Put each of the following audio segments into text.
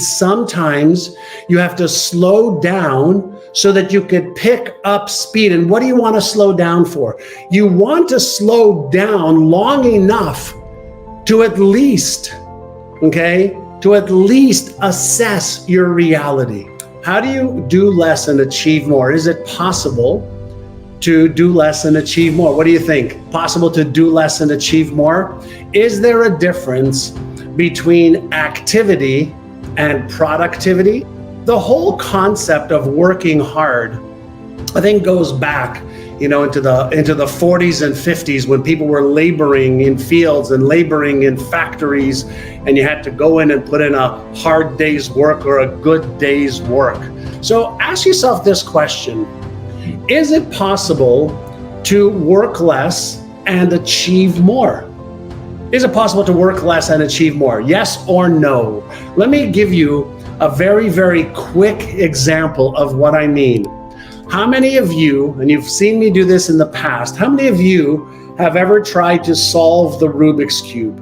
Sometimes you have to slow down so that you could pick up speed. And what do you want to slow down for? You want to slow down long enough to at least assess your reality. How do you do less and achieve more? Is it possible to do less and achieve more? What do you think? Possible to do less and achieve more? Is there a difference between activity and productivity? The whole concept of working hard, I think, goes back, into the 40s and 50s, when people were laboring in fields and laboring in factories, and you had to go in and put in a hard day's work or a good day's work. So ask yourself this question: is it possible to work less and achieve more? Is it possible to work less and achieve more? Yes or no? Let me give you a very, very quick example of what I mean. How many of you, and you've seen me do this in the past, how many of you have ever tried to solve the Rubik's Cube?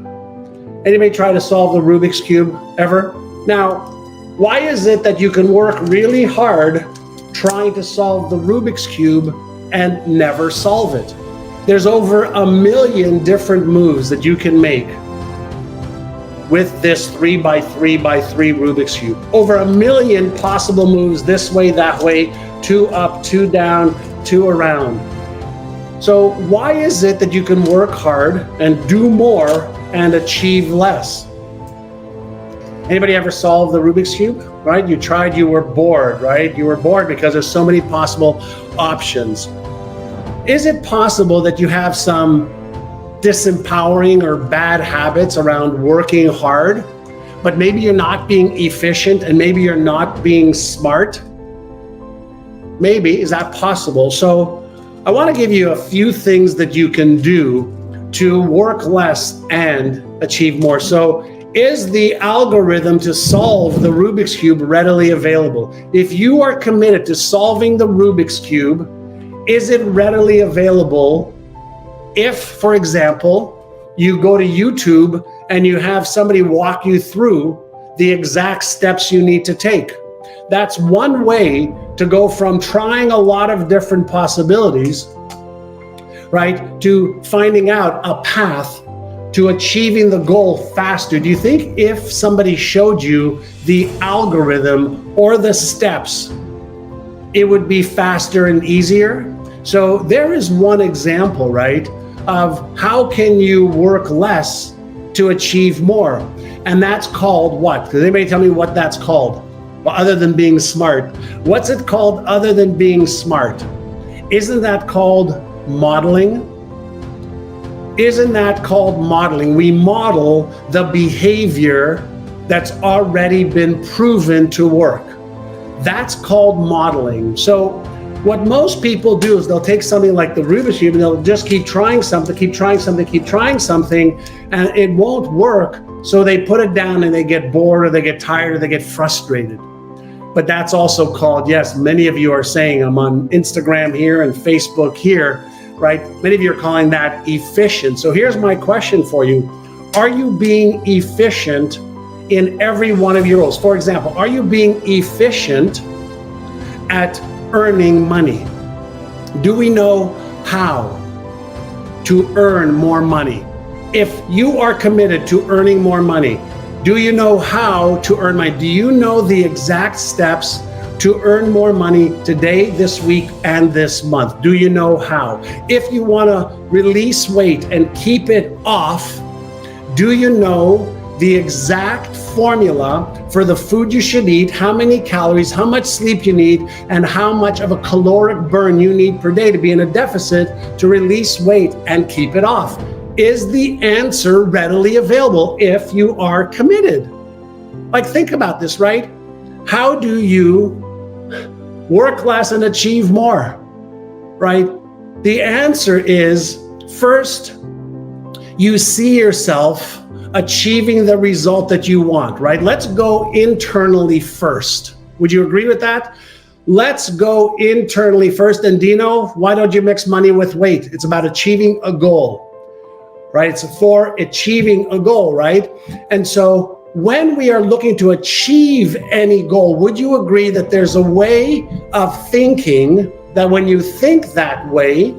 Anybody try to solve the Rubik's Cube ever? Now, why is it that you can work really hard trying to solve the Rubik's Cube and never solve it? There's over 1 million different moves that you can make with this 3x3x3 Rubik's Cube. Over 1 million possible moves, this way, that way, 2 up, 2 down, 2 around. So why is it that you can work hard and do more and achieve less? Anybody ever solve the Rubik's Cube, right? You tried, you were bored, right? You were bored because there's so many possible options. Is it possible that you have some disempowering or bad habits around working hard, but maybe you're not being efficient and maybe you're not being smart? Maybe. Is that possible? So I want to give you a few things that you can do to work less and achieve more. So is the algorithm to solve the Rubik's Cube readily available? If you are committed to solving the Rubik's Cube, is it readily available if, for example, you go to YouTube and you have somebody walk you through the exact steps you need to take? That's one way to go from trying a lot of different possibilities, right, to finding out a path to achieving the goal faster. Do you think if somebody showed you the algorithm or the steps, it would be faster and easier? So there is one example, right, of how can you work less to achieve more? And that's called what? Does anybody tell me what that's called? Well, other than being smart. What's it called other than being smart? Isn't that called modeling? Isn't that called modeling? We model the behavior that's already been proven to work. That's called modeling. So what most people do is they'll take something like the Rubik's Cube and they'll just keep trying something, and it won't work. So they put it down and they get bored or they get tired or they get frustrated. But that's also called, yes, many of you are saying, I'm on Instagram here and Facebook here, right? Many of you are calling that efficient. So here's my question for you. Are you being efficient in every one of your roles? For example, are you being efficient at earning money? Do we know how to earn more money? If you are committed to earning more money, do you know how to earn money? Do you know the exact steps to earn more money today, this week, and this month? Do you know how? If you want to release weight and keep it off, do you know the exact formula for the food you should eat, how many calories, how much sleep you need, and how much of a caloric burn you need per day to be in a deficit to release weight and keep it off? Is the answer readily available if you are committed? Like, think about this, right? How do you work less and achieve more, right? The answer is, first, you see yourself achieving the result that you want, right? Let's go internally first. Would you agree with that? Let's go internally first. And Dino, why don't you mix money with weight? It's about achieving a goal, right? It's for achieving a goal, right? And so when we are looking to achieve any goal, would you agree that there's a way of thinking that when you think that way,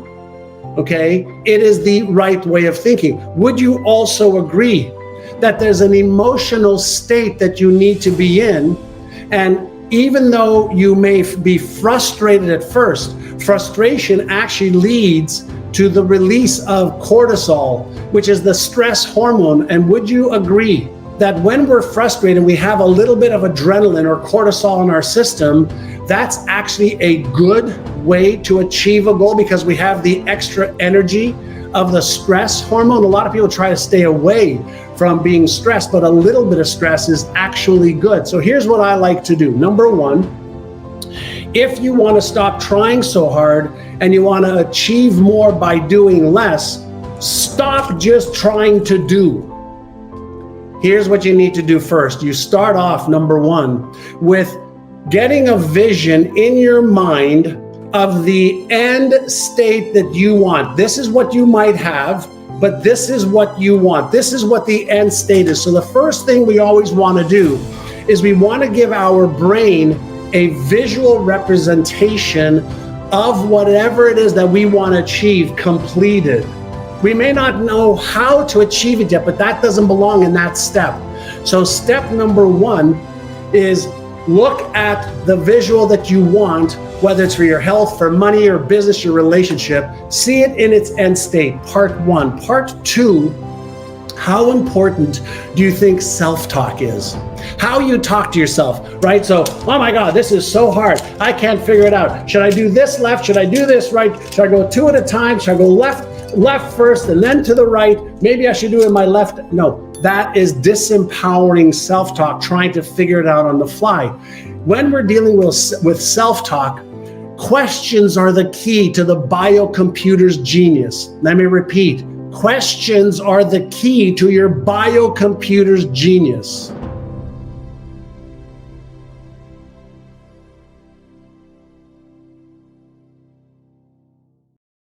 okay, it is the right way of thinking? Would you also agree that there's an emotional state that you need to be in? And even though you may be frustrated at first, frustration actually leads to the release of cortisol, which is the stress hormone. And would you agree that when we're frustrated, we have a little bit of adrenaline or cortisol in our system, that's actually a good way to achieve a goal because we have the extra energy of the stress hormone? A lot of people try to stay away from being stressed, but a little bit of stress is actually good. So here's what I like to do. Number one, if you want to stop trying so hard and you want to achieve more by doing less, stop just trying to do. Here's what you need to do first. You start off, number one, with getting a vision in your mind of the end state that you want. This is what you might have, but this is what you want. This is what the end state is. So the first thing we always want to do is we want to give our brain a visual representation of whatever it is that we want to achieve completed. We may not know how to achieve it yet, but that doesn't belong in that step. So step number one is look at the visual that you want, whether it's for your health, for money, or business, your relationship. See it in its end state, part one. Part two, how important do you think self-talk is? How you talk to yourself, right? So, oh my God, this is so hard. I can't figure it out. Should I do this left? Should I do this right? Should I go two at a time? Should I go left first and then to the right? Maybe I should do it in my left. No, that is disempowering self-talk, trying to figure it out on the fly. When we're dealing with self-talk, questions are the key to the biocomputer's genius. Let me repeat. Questions are the key to your biocomputer's genius.